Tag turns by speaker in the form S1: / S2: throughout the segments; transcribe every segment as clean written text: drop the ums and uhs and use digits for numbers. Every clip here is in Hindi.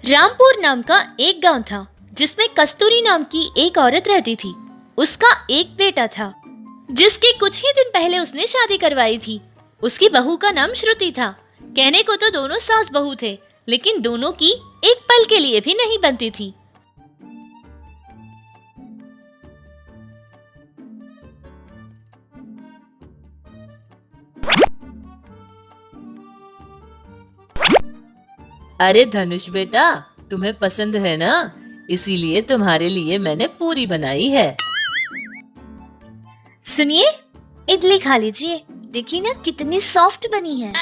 S1: रामपुर नाम का एक गांव था जिसमें कस्तूरी नाम की एक औरत रहती थी। उसका एक बेटा था जिसके कुछ ही दिन पहले उसने शादी करवाई थी। उसकी बहू का नाम श्रुति था। कहने को तो दोनों सास बहू थे, लेकिन दोनों की एक पल के लिए भी नहीं बनती थी।
S2: अरे धनुष बेटा, तुम्हें पसंद है ना, इसीलिए तुम्हारे लिए मैंने पूरी बनाई है।
S1: सुनिए, इडली खा लीजिए। देखिए ना कितनी सॉफ्ट बनी है।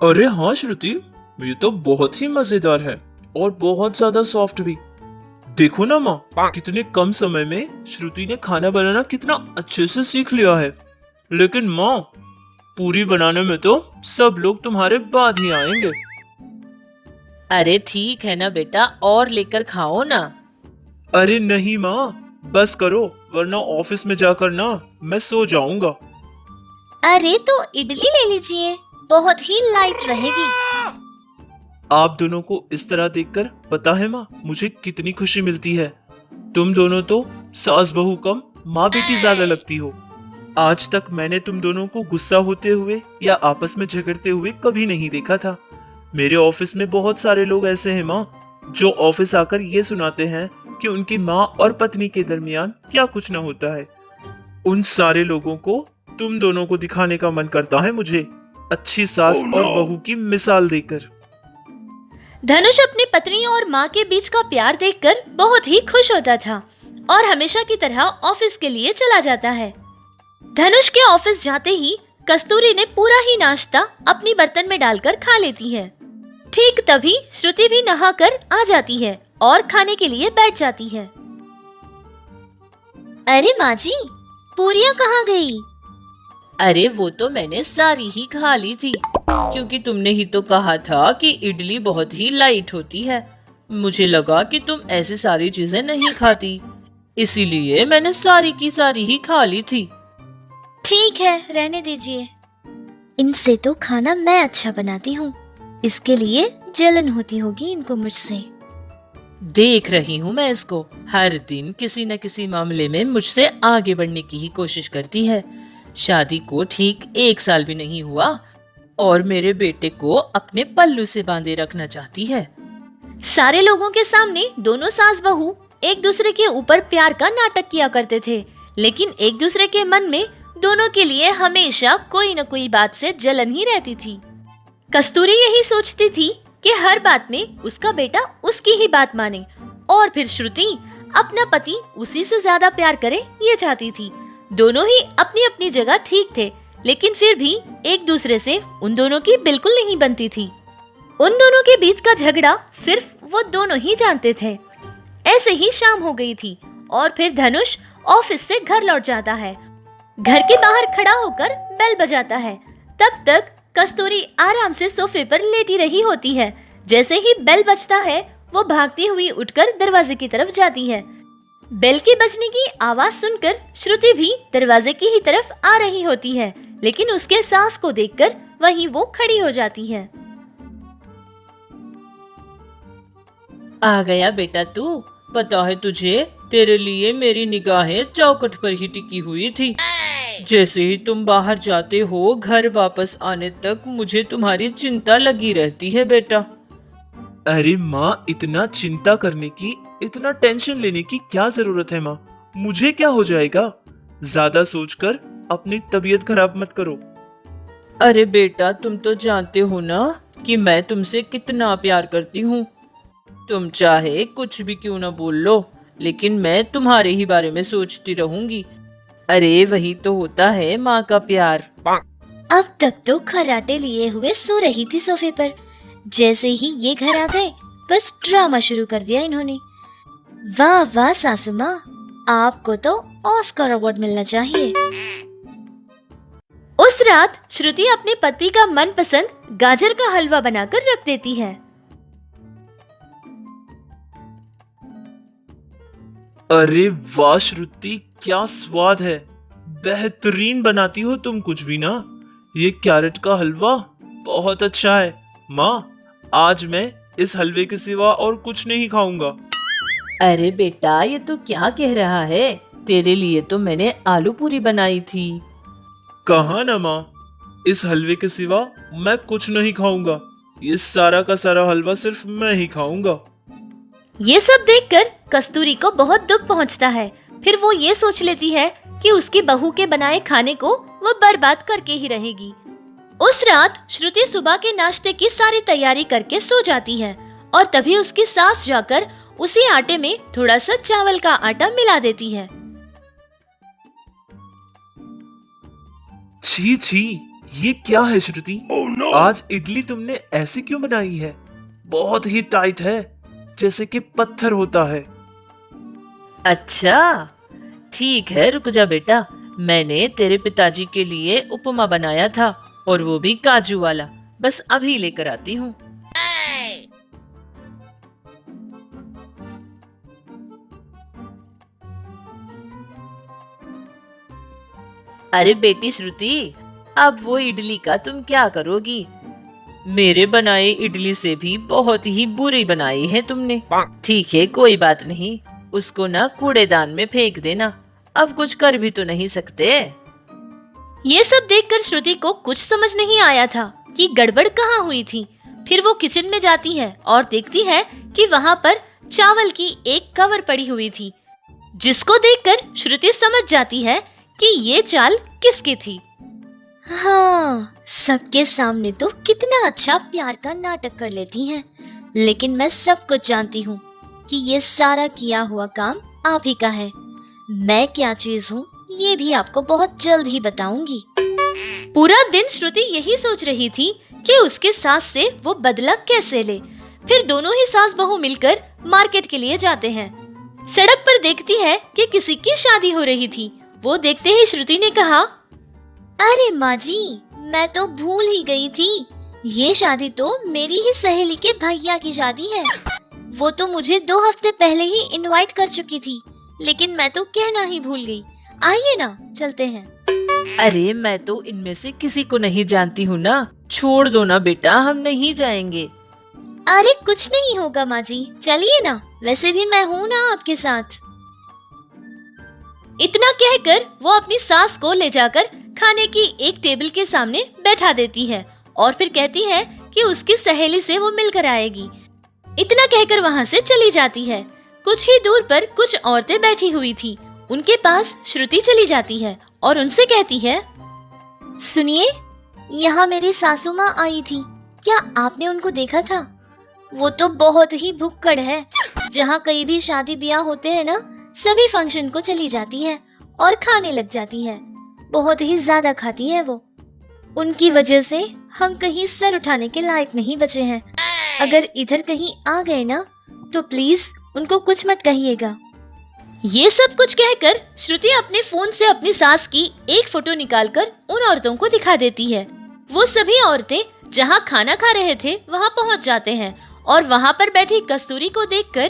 S3: अरे हाँ श्रुति, ये तो बहुत ही मजेदार है और बहुत ज्यादा सॉफ्ट भी। देखो ना माँ, कितने कम समय में श्रुति ने खाना बनाना कितना अच्छे से सीख लिया है। लेकिन माँ, पूरी बनाने में तो सब लोग तुम्हारे बाद ही आएंगे।
S2: अरे ठीक है ना बेटा, और लेकर खाओ ना।
S3: अरे नहीं माँ, बस करो, वरना ऑफिस में जाकर ना मैं सो जाऊंगा।
S1: अरे तो इडली ले लीजिए, बहुत ही लाइट रहेगी।
S3: आप दोनों को इस तरह देखकर पता है माँ, मुझे कितनी खुशी मिलती है। तुम दोनों तो सास बहू कम माँ बेटी ज्यादा लगती हो। आज तक मैंने तुम दोनों को गुस्सा होते हुए या आपस में झगड़ते हुए कभी नहीं देखा था। मेरे ऑफिस में बहुत सारे लोग ऐसे हैं माँ, जो ऑफिस आकर ये सुनाते हैं कि उनकी माँ और पत्नी के दरमियान क्या कुछ न होता है। उन सारे लोगों को तुम दोनों को दिखाने का मन करता है मुझे, अच्छी सास और बहू की मिसाल देकर।
S1: धनुष अपनी पत्नी और माँ के बीच का प्यार देखकर बहुत ही खुश होता था और हमेशा की तरह ऑफिस के लिए चला जाता है। धनुष के ऑफिस जाते ही कस्तूरी ने पूरा ही नाश्ता अपनी बर्तन में डालकर खा लेती है। ठीक तभी श्रुति भी नहाकर आ जाती है और खाने के लिए बैठ जाती है। अरे माँ जी, पूरियां कहाँ गई?
S2: अरे वो तो मैंने सारी ही खा ली थी, क्योंकि तुमने ही तो कहा था कि इडली बहुत ही लाइट होती है। मुझे लगा कि तुम ऐसी सारी चीजें नहीं खाती, इसीलिए मैंने सारी की सारी ही खा ली थी।
S1: ठीक है, रहने दीजिए। इनसे तो खाना मैं अच्छा बनाती हूँ, इसके लिए जलन होती होगी इनको मुझसे।
S2: देख रही हूँ मैं इसको, हर दिन किसी न किसी मामले में मुझसे आगे बढ़ने की ही कोशिश करती है। शादी को ठीक 1 साल भी नहीं हुआ और मेरे बेटे को अपने पल्लू से बांधे रखना चाहती है।
S1: सारे लोगों के सामने दोनों सास बहू एक दूसरे के ऊपर प्यार का नाटक किया करते थे, लेकिन एक दूसरे के मन में दोनों के लिए हमेशा कोई न कोई बात से जलन ही रहती थी। कस्तूरी यही सोचती थी कि हर बात में उसका बेटा उसकी ही बात माने और फिर श्रुति अपना पति उसी से ज्यादा प्यार करे, ये चाहती थी। दोनों ही अपनी अपनी जगह ठीक थे, लेकिन फिर भी एक दूसरे से उन दोनों की बिल्कुल नहीं बनती थी। उन दोनों के बीच का झगड़ा सिर्फ वो दोनों ही जानते थे। ऐसे ही शाम हो गई थी और फिर धनुष ऑफिस से घर लौट जाता है। घर के बाहर खड़ा होकर बेल बजाता है। तब तक कस्तूरी आराम से सोफे पर लेटी रही होती है। जैसे ही बेल बजता है, वो भागती हुई उठकर दरवाजे की तरफ जाती है। बेल के बजने की आवाज सुनकर श्रुति भी दरवाजे की ही तरफ आ रही होती है, लेकिन उसके सास को देखकर वहीं वो खड़ी हो जाती है।
S2: आ गया बेटा तू, पता है तुझे, तेरे लिए मेरी निगाहें चौखट पर ही टिकी हुई थी। जैसे ही तुम बाहर जाते हो, घर वापस आने तक मुझे तुम्हारी चिंता लगी रहती है बेटा।
S3: अरे माँ, इतना चिंता करने की, इतना टेंशन लेने की क्या जरूरत है माँ? मुझे क्या हो जाएगा? ज्यादा सोचकर अपनी तबीयत खराब मत करो।
S2: अरे बेटा, तुम तो जानते हो ना कि मैं तुमसे कितना प्यार करती हूँ। तुम चाहे कुछ भी क्यों ना बोल लो, लेकिन मैं तुम्हारे ही बारे में सोचती रहूंगी। अरे वही तो होता है माँ का प्यार।
S1: अब तक तो खर्राटे लिए हुए सो रही थी सोफे पर। जैसे ही ये घर आ गए, बस ड्रामा शुरू कर दिया इन्होंने। वाह वाह सासू माँ, आपको तो ऑस्कर अवार्ड मिलना चाहिए। उस रात श्रुति अपने पति का मनपसंद गाजर का हलवा बनाकर रख देती है।
S3: अरे वाह श्रुति, क्या स्वाद है, बेहतरीन बनाती हो तुम कुछ भी ना। ये कैरेट का हलवा बहुत अच्छा है माँ, आज मैं इस हलवे के सिवा और कुछ नहीं खाऊंगा।
S2: अरे बेटा, ये तो क्या कह रहा है? तेरे लिए तो मैंने आलू पूरी बनाई थी।
S3: कहा ना माँ, इस हलवे के सिवा मैं कुछ नहीं खाऊंगा। ये सारा का सारा हलवा सिर्फ मैं ही खाऊंगा।
S1: ये सब देखकर कस्तूरी को बहुत दुख पहुंचता है। फिर वो ये सोच लेती है कि उसकी बहू के बनाए खाने को वो बर्बाद करके ही रहेगी। उस रात श्रुति सुबह के नाश्ते की सारी तैयारी करके सो जाती है और तभी उसकी सास जाकर उसी आटे में थोड़ा सा चावल का आटा मिला देती है।
S3: छी छी, ये क्या है श्रुति? आज इडली तुमने ऐसी क्यों बनाई है? बहुत ही टाइट है, जैसे कि पत्थर होता है।
S2: अच्छा ठीक है, रुक जा बेटा। मैंने तेरे पिताजी के लिए उपमा बनाया था, और वो भी काजू वाला। बस अभी लेकर आती हूँ। अरे बेटी श्रुति, अब वो इडली का तुम क्या करोगी? मेरे बनाए इडली से भी बहुत ही बुरी बनाई है तुमने। ठीक है, कोई बात नहीं, उसको ना कूड़ेदान में फेंक देना। अब कुछ कर भी तो नहीं सकते।
S1: ये सब देखकर श्रुति को कुछ समझ नहीं आया था कि गड़बड़ कहाँ हुई थी। फिर वो किचन में जाती है और देखती है कि वहाँ पर चावल की एक कवर पड़ी हुई थी, जिसको देखकर श्रुति समझ जाती है कि ये चाल किसकी थी। हाँ, सबके सामने तो कितना अच्छा प्यार का नाटक कर लेती हैं, लेकिन मैं सब कुछ जानती हूँ कि ये सारा किया हुआ काम आप ही का है। मैं क्या चीज हूँ ये भी आपको बहुत जल्द ही बताऊंगी। पूरा दिन श्रुति यही सोच रही थी कि उसके सास से वो बदला कैसे ले। फिर दोनों ही सास बहू मिलकर मार्केट के लिए जाते हैं। सड़क पर देखती है कि किसी की शादी हो रही थी। वो देखते ही श्रुति ने कहा, अरे माँ जी, मैं तो भूल ही गई थी। ये शादी तो मेरी ही सहेली के भैया की शादी है। वो तो मुझे 2 हफ्ते पहले ही इनवाइट कर चुकी थी, लेकिन मैं तो कहना ही भूल गई। आइए ना, चलते हैं।
S2: अरे मैं तो इनमें से किसी को नहीं जानती हूँ ना। छोड़ दो ना बेटा, हम नहीं जाएंगे।
S1: अरे कुछ नहीं होगा माँ जी, चलिए ना, वैसे भी मैं हूँ ना आपके साथ। इतना कहकर वो अपनी सास को ले जाकर खाने की एक टेबल के सामने बैठा देती है और फिर कहती है कि उसकी सहेली से वो मिलकर आएगी। इतना कहकर वहाँ से चली जाती है। कुछ ही दूर पर कुछ औरतें बैठी हुई थी। उनके पास श्रुति चली जाती है और उनसे कहती है, सुनिए, यहाँ मेरी सासू माँ आई थी, क्या आपने उनको देखा था? वो तो बहुत ही भुक्कड़ है। जहाँ कहीं भी शादी ब्याह होते हैं ना, सभी फंक्शन को चली जाती है और खाने लग जाती है। बहुत ही ज्यादा खाती है वो। उनकी वजह से हम कहीं सर उठाने के लायक नहीं बचे हैं। अगर इधर कहीं आ गए ना, तो प्लीज उनको कुछ मत कहिएगा। ये सब कुछ कहकर श्रुति अपने फोन से अपनी सास की एक फोटो निकालकर उन औरतों को दिखा देती है। वो सभी औरतें जहाँ खाना खा रहे थे वहाँ पहुँच जाते हैं और वहाँ पर बैठी कस्तूरी को देखकर,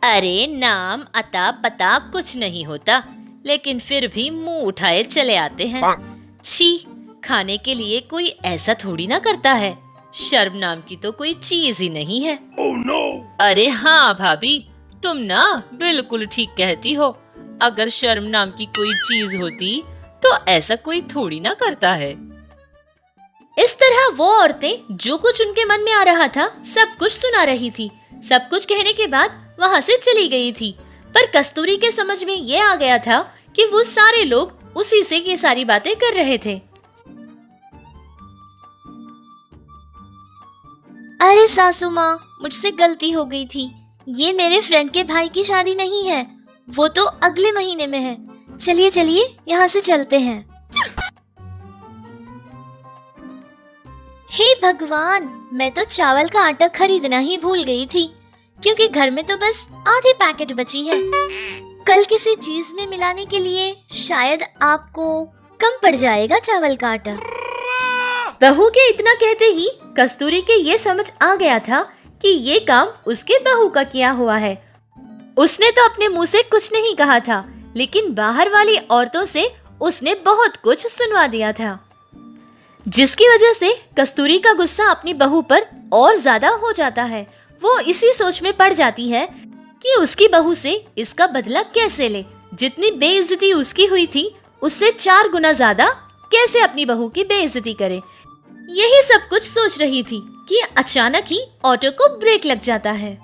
S1: अरे नाम अता पता कुछ नहीं होता, लेकिन फिर भी मुंह उठाए चले आते हैं। छी, खाने के लिए कोई ऐसा थोड़ी ना करता है। शर्म नाम की तो कोई चीज ही नहीं है।
S2: अरे हाँ भाभी, तुम ना बिल्कुल ठीक कहती हो। अगर शर्म नाम की कोई चीज होती तो ऐसा कोई थोड़ी ना करता है।
S1: इस तरह वो औरतें जो कुछ उनके मन में आ रहा था सब कुछ सुना रही थी। सब कुछ कहने के बाद वहाँ से चली गई थी। पर कस्तूरी के समझ में ये आ गया था कि वो सारे लोग उसी से ये सारी बातें कर रहे थे। अरे सासू माँ, मुझसे गलती हो गई थी। ये मेरे फ्रेंड के भाई की शादी नहीं है, वो तो अगले महीने में है। चलिए चलिए, यहाँ से चलते हैं। हे भगवान, मैं तो चावल का आटा खरीदना ही भूल गई थी, क्योंकि घर में तो बस आधी पैकेट बची है। कल किसी चीज में मिलाने के लिए शायद आपको कम पड़ जाएगा चावल का आटा। बहू के इतना कहते ही कस्तूरी के ये समझ आ गया था कि ये काम उसके बहू का किया हुआ है। उसने तो अपने मुंह से कुछ नहीं कहा था, लेकिन बाहर वाली औरतों से उसने बहुत कुछ सुनवा दिया था। जिसकी वजह से कस्तूरी का गुस्सा अपनी बहू पर और ज्यादा हो जाता है। वो इसी सोच में पड़ जाती है कि उसकी बहू से इसका बदला कैसे ले। जितनी बेइज्जती उसकी हुई थी उससे 4 गुना ज्यादा कैसे अपनी बहू की बेइज्जती करे। यही सब कुछ सोच रही थी कि अचानक ही ऑटो को ब्रेक लग जाता है।